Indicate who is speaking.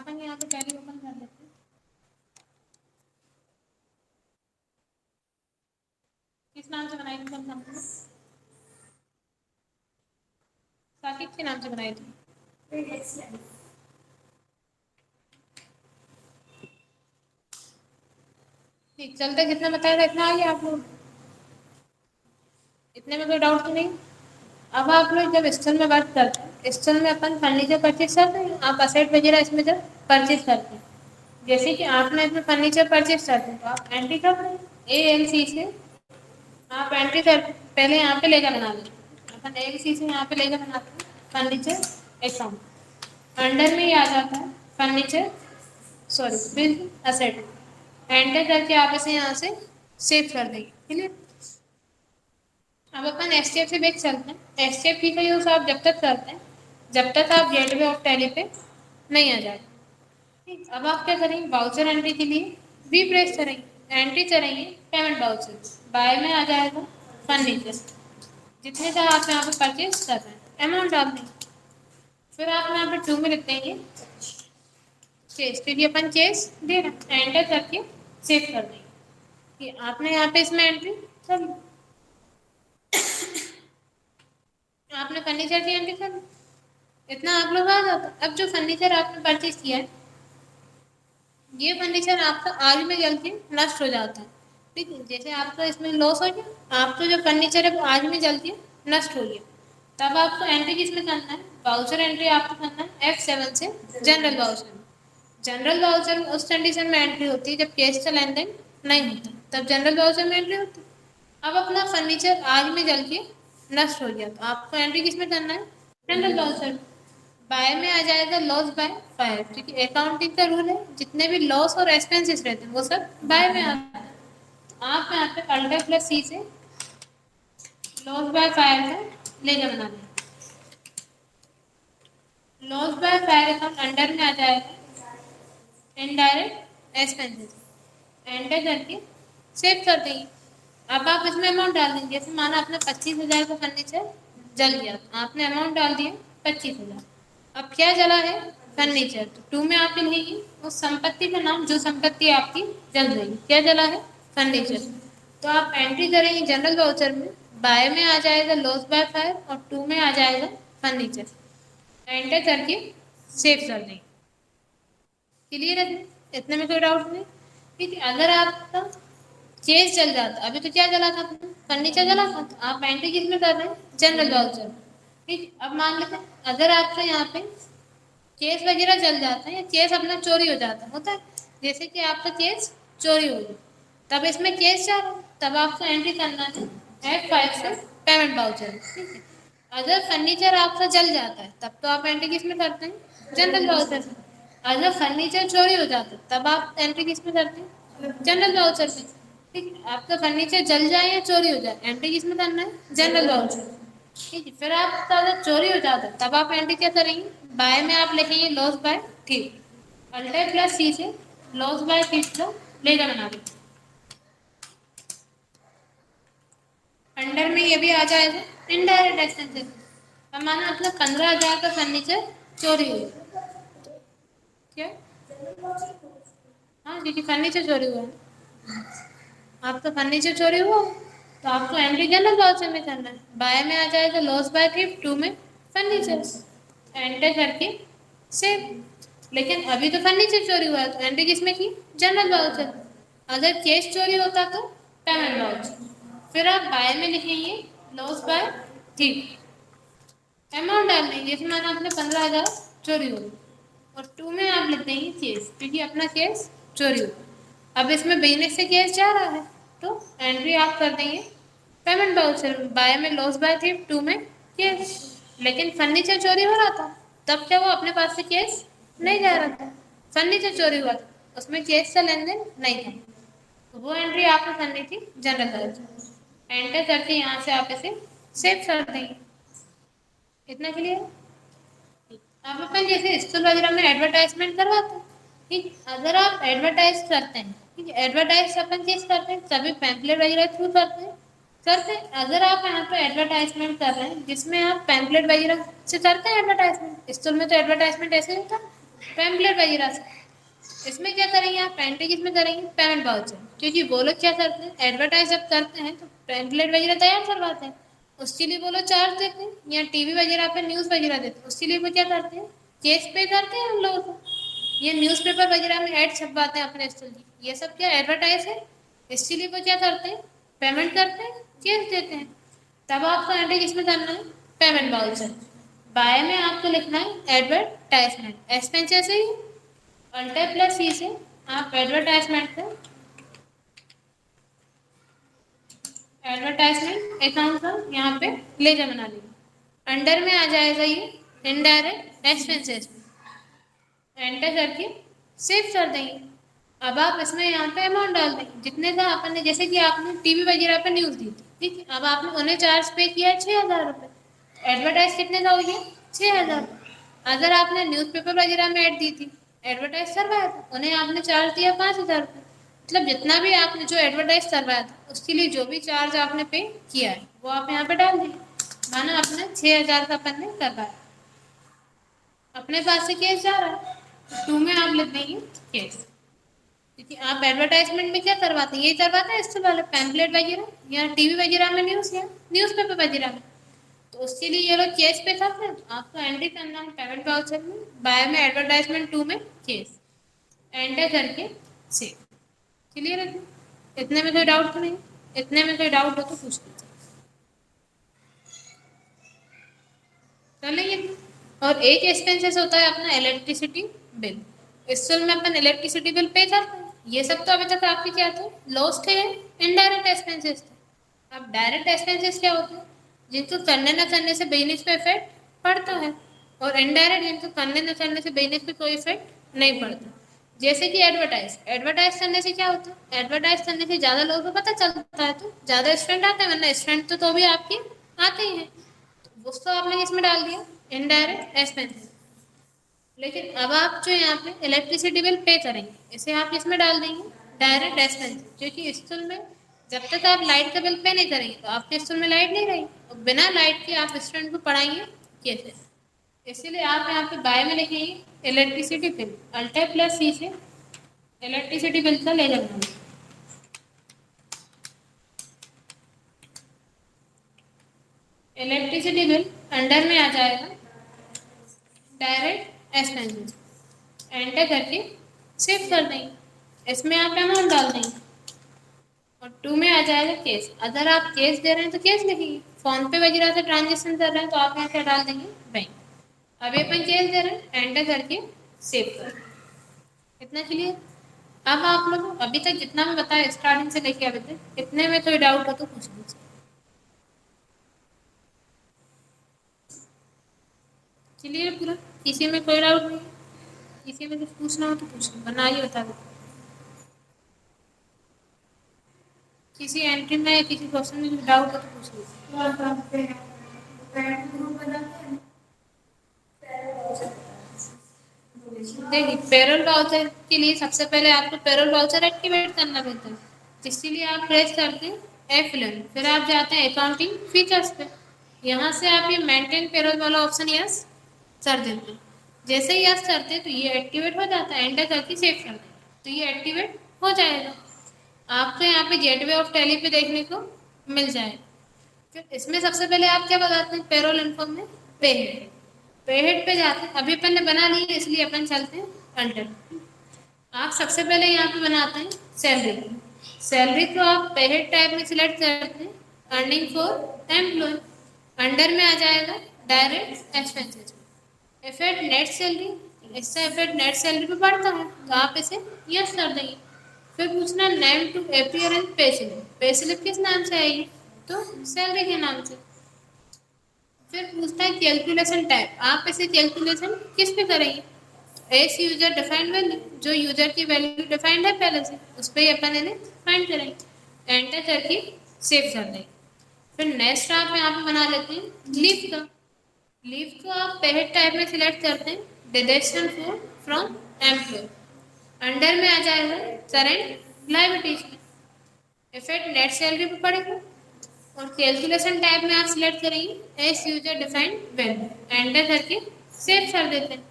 Speaker 1: अपन यहाँ पे tally open कर लेते हैं। किस नाम से बनाई थी कौन कंपनी? साकिब के नाम से बनाई थी। ठीक, चलते कितना बताया था इतना आ गया आप लोग? इतने में कोई डाउट तो नहीं? अब आप लोग जब स्टोर में बात करते हैं, स्टोर में अपन फर्नीचर परचेज करते हैं, आप असेट वगैरह इसमें जब परचेज करते हैं, जैसे कि आपने इसमें फर्नीचर परचेज करते हैं तो आप एंट्री कर रहे हैं ALC से, आप एंट्री कर पहले यहाँ पे लेकर बना लेते हैं। अपन ALC से यहाँ पे लेकर बनाते हैं फर्नीचर अकाउंट, अंडर में ही आ जाता है furniture, sorry bill asset, enter करके आप इसे यहाँ से सेव कर देंगे। क्लियर? अब अपन HDFC बैंक चलते हैं। HDFC का यूज आप जब तक करते हैं जब तक आप गेटवे ऑफ टैली पे नहीं आ जाए। ठीक, अब आप क्या करेंगे, बाउचर एंट्री के लिए बी प्रेस करेंगे, एंट्री करेंगे पेमेंट बाउचर, बाय में आ जाएगा फर्नीचर, जितने का आप यहाँ पे परचेज कर रहे हैं अमाउंट डाल देंगे, फिर आप यहाँ पे 2 में लिख देंगे चेस, क्योंकि अपन चेस दे रहे हैं, एंटर करके सेव कर देंगे कि आपने यहाँ पे इसमें एंट्री कर ली, आपने फर्नीचर की एंट्री कर ली, इतना आप लोग आ जाता। अब जो फर्नीचर आपने परचेज किया है, ये फर्नीचर आपका आग में जल के नष्ट हो जाता है। ठीक है, जैसे आपका इसमें लॉस हो गया, आपका जो फर्नीचर है वो आग में जल के नष्ट हो गया, तब आपको एंट्री किसमें करना है, बाउचर एंट्री आपको करना है F7 से जनरल बाउचर। जनरल बाउचर में उस कंडीशन में एंट्री होती है जब कैश का लेन देन नहीं होता, तब जनरल बाउचर में एंट्री होती है। अब अपना फर्नीचर आग में जल के नष्ट हो गया तो आपको एंट्री किसमें करना है, जनरल बाउचर। बाय में आ जाएगा लॉस बाय फायर, क्योंकि अकाउंटिंग का रूल है जितने भी लॉस और एक्सपेंसेस रहते हैं वो सब बाय में आते हैं। तो आप यहाँ पे Alt+C से लॉस बाय फायर का लेजर बना लें, loss by fire account under में आ जाएगा इनडायरेक्ट एक्सपेंसेस, एंटर करके सेव कर देंगे। अब आप इसमें अमाउंट डाल देंगे, जैसे माना आपने 25,000 का फर्नीचर जल गया, आपने अमाउंट डाल दिया 25,000। अब क्या जला है, फर्नीचर, तो 2 में आप लिखेंगे उस संपत्ति का नाम जो संपत्ति आपकी जल रही, क्या जला है, फर्नीचर। तो आप एंट्री करेंगे जनरल वाउचर में, बाय में आ जाएगा लॉस बाय फायर और 2 में आ जाएगा फर्नीचर, एंटर करके सेव कर देंगे। क्लियर है? इतने में कोई डाउट नहीं? ठीक है, अगर आपका चेस जल जाता, अभी तो क्या जला था, फर्नीचर जला था, तो आप एंट्री किस में कर रहे हैं, जनरल वाउचर। ठीक, अब मान लेते हैं अगर आपका यहाँ पे केस वगैरह जल जाता है या केस अपना चोरी हो जाता है, होता है, जैसे कि आपका केस चोरी हो गया, तब इसमें केस जा रहा है, तब आपको एंट्री करना है F5 से पेमेंट बाउचर। ठीक है, अगर फर्नीचर आपका जल जाता है तब तो आप एंट्री किस में करते हैं, जनरल बाउचर में। अगर फर्नीचर चोरी हो जाता है तब आप एंट्री किस में करते हैं, जनरल बाउचर में। ठीक है, आपका फर्नीचर जल जाए या चोरी हो जाए, एंट्री किस में करना है, जनरल बाउचर। ठीक है, फिर आपका अगर चोरी हो जाता है तब आप एंट्री क्या करेंगे, बाय में आप लिखेंगे लॉस बाय थीफ, Alt+C से लॉस बाय थीफ का लेजर बना दें, अंडर में ये भी आ जाएगा इनडायरेक्ट एक्सपेंसेस। अब माना मतलब 15,000 का फर्नीचर चोरी हुई, क्या, हाँ क्योंकि फर्नीचर चोरी हुआ है, आपका फर्नीचर चोरी हुआ तो आपको एंट्री जनरल वाउचर में करना है, बाय में आ जाएगा लॉस बाय थीफ, 2 में फर्नीचर, एंटर करके सेव। लेकिन अभी तो फर्नीचर चोरी हुआ है तो एंट्री किसमें की, जनरल वाउचर। अगर केस चोरी होता तो पेमेंट वाउचर, फिर आप बाय में लिखेंगे लॉस बाय थीफ, अमाउंट डाल देंगे, जैसे माना आपने 15,000 चोरी हो गई और 2 में आप लिख देंगे केस, क्योंकि अपना केस चोरी हो। अब इसमें बिजनेस से केस जा रहा है तो एंट्री आप कर देंगे पेमेंट बाउचर, बाय में लॉस बाय थीफ, 2 में केस। लेकिन फर्नीचर चोरी हो रहा था तब क्या वो अपने पास से केस नहीं जा रहा था, फर्नीचर चोरी हुआ था, उसमें केस का लेन देन नहीं था, तो वो एंट्री आपको करनी थी जनरल बाउचर, एंटर करके यहाँ से आप इसे सेव कर देंगे। इतना क्लियर? आप अपन जैसे स्कूल वगैरह में एडवर्टाइजमेंट करवाते हैं, ठीक, अगर आप एडवर्टाइज करते हैं, ठीक है, एडवर्टाइज अपन चीज करते हैं सभी पैम्पलेट वगैरह थ्रू करते हैं, अगर आप यहाँ पे एडवर्टाइजमेंट कर रहे हैं जिसमें आप पैम्पलेट वगैरह से करते हैं एडवर्टाइजमेंट, स्कूल में तो एडवर्टाइजमेंट ऐसे होता है, पैम्पलेट वगैरह से। इसमें क्या करेंगे आप, पेंटिंग इसमें करेंगे पेमेंट वाउचर, क्योंकि वो लोग क्या करते हैं, एडवर्टाइज जब करते हैं तो पैम्पलेट वगैरह तैयार करवाते हैं, उसके लिए वो लोग चार्ज देते हैं, या टीवी वगैरह पे न्यूज़ वगैरह देते हैं, उसके लिए वो क्या करते हैं, केस पे करते हैं हम लोगों को। ये न्यूज़पेपर वगैरह में ऐड छपवाते हैं अपने स्टॉल की, ये सब क्या एडवर्टाइज है, इसके लिए वो क्या करते हैं, पेमेंट करते हैं, केस देते हैं। तब आपको एंट्री किसमें करना है, पेमेंट वाउचर। बाय में आपको लिखना है एडवर्टाइजमेंट, एक्सपेंसेस ही अल्टर प्लस सी से आप एडवर्टाइजमेंट से एडवर्टाइजमेंट अकाउंट का यहाँ पे लेजर बना लीजिए। अंडर में आ जाएगा ये इनडायरेक्ट एक्सपेंसेस, एंटर करके सेव कर देंगे। अब आप इसमें यहाँ पे अमाउंट डाल देंगे जितने का आपने, जैसे कि आपने टीवी वगैरह पे न्यूज़ दी थी, ठीक है, अब आपने उन्हें चार्ज पे किया 6,000 रुपये, एडवर्टाइज कितने का हो गया, 6,000। अगर आपने न्यूज़पेपर वगैरह में ऐड दी थी, एडवर्टाइज करवाया था, उन्हें आपने चार्ज दिया 5,000 रुपये, मतलब जितना भी आपने जो एडवर्टाइज करवाया था उसके लिए जो भी चार्ज आपने पे किया है वो आप यहाँ पे डाल देंगे। माना आपने 6,000 का अपन ने करवाया, अपने पास से केस जा रहा है, टू में आप लिख देंगे केस, क्योंकि आप एडवर्टाइजमेंट में क्या करवाते हैं, ये करवाते हैं इससे पहले पैम्पलेट वगैरह या टीवी वगैरह में न्यूज़ या न्यूज़पेपर वगैरह में, तो उसके लिए ये लोग केस पे करते हैं, तो आपको एंट्री करना है पेमेंट वाउचर में, बाय में एडवर्टाइजमेंट, टू में केस, एंटर करके सेव। क्लियर है, इतने में कोई डाउट तो नहीं, इतने में कोई डाउट हो तो पूछ लीजिए, कर लेंगे। और एक एक्सपेंसेस होता है अपना इलेक्ट्रिसिटी बिल, इस साल में अपन इलेक्ट्रिसिटी बिल पे करते हैं, ये सब तो अभी तक आपके क्या थे, लॉस थे, इनडायरेक्ट एक्सपेंसेस थे। अब डायरेक्ट एक्सपेंसेस क्या होते हैं, जिनको करने न करने से बिजनेस पे इफेक्ट पड़ता है, और इनडायरेक्ट जिनको करने न करने से बिजनेस पे कोई इफेक्ट नहीं पड़ता। जैसे कि एडवर्टाइज, एडवर्टाइज करने से क्या होता है, एडवर्टाइज करने से ज़्यादा लोगों को पता चलता है तो ज़्यादा स्टूडेंट आते हैं, वरना स्टूडेंट तो भी आपके आते ही हैं, तो उसको आपने इसमें डाल दिया इनडायरेक्ट एक्सपेंसेस। लेकिन अब आप जो यहाँ पे इलेक्ट्रिसिटी बिल पे करेंगे, इसे आप इसमें डाल देंगे डायरेक्ट एक्सपेंसेस, क्योंकि स्कूल में जब तक आप लाइट का बिल पे नहीं करेंगे तो आपके स्कूल में लाइट नहीं रहेगी, और बिना लाइट के आप स्टूडेंट को पढ़ाएंगे कैसे, इसीलिए आप यहाँ पे बाय में लिखेंगे इलेक्ट्रिसिटी बिल, अल्टर प्लस सी से इलेक्ट्रिसिटी बिल का ले जाना। इलेक्ट्रिसिटी बिल अंडर में आ जाएगा डायरेक्ट एक्सपेंसेस, एंटर करके सेव कर देंगे, इसमें आप अमाउंट डाल देंगे, और टू में आ जाएगा केस, अगर आप केस दे रहे हैं तो केस लिखिए, फोन पे वगैरह से ट्रांजेक्शन कर रहे हैं तो आप यहाँ से डाल देंगे बैंक। अभी अपन केस दे रहे हैं, एंटर करके सेव कर, इतना क्लियर। अब आप लोग अभी तक जितना मैं बताया स्टार्टिंग से लेके अभी तक, इतने में कोई डाउट हो तो पूछ लीजिए। क्लियर पूरा, किसी में कोई डाउट नहीं, किसी में कुछ पूछना हो तो पूछ लो, वरना आइए बता दो। किसी एंट्री में या किसी क्वेश्चन में डाउट हो तो पूछ लीजिए। देखिए, पेरोल वाउचर के लिए सबसे पहले आपको पेरोल वाउचर एक्टिवेट करना पड़ता है, जिसके लिए आप प्रेस करते हैं F11, फिर आप जाते हैं अकाउंटिंग फीचर्स पे, यहाँ से आप ये मेंटेन पेरोल वाला ऑप्शन यस कर देते हैं, जैसे ही यस करते हैं तो ये एक्टिवेट हो जाता है, एंटर करके सेव कर दें तो ये एक्टिवेट हो जाएगा, आपको यहाँ पे गेटवे ऑफ टैली पे देखने को मिल जाएगा। फिर इसमें सबसे पहले आप क्या बताते हैं, पेरोल इन्फॉर्म में पे हेड, पे हेड पे जाते हैं, अभी अपन ने बना ली है इसलिए अपन चलते हैं अंडर। आप सबसे पहले यहाँ पे बनाते हैं सैलरी, सैलरी को आप पे हेड टाइप में सिलेक्ट करते हैं, अर्निंग फॉर एम्प्लॉय, अंडर में आ जाएगा direct expenses, effect net salary, इससे इफेक्ट नेट सैलरी पे पड़ता है तो आप इसे यस कर देंगे। फिर पूछना name to appear in pay slip, pay slip किस नाम से आएगी, तो सैलरी के नाम से। फिर पूछता है कैलकुलेशन टाइप, आप इसे कैलकुलेशन किस पे करेंगे, एस यूजर डिफाइंड वैल्यू, जो यूजर की वैल्यू डिफाइंड है पहले से उस पर ही अपन इन्हें फाइंड करेंगे, एंटर करके सेव कर देंगे। फिर नेक्स्ट आप यहाँ पे बना लेते हैं लीव का, लीव को आप पेड टाइप में सिलेक्ट करते हैं, deduction for from employ, under में आ जाएगा करेंट लायबिलिटीज में, इफेक्ट नेट सैलरी पे पड़ेगा, और कैलकुलेशन टाइप में आप सिलेक्ट करेंगे S user defined value, enter करके सेव कर देते हैं।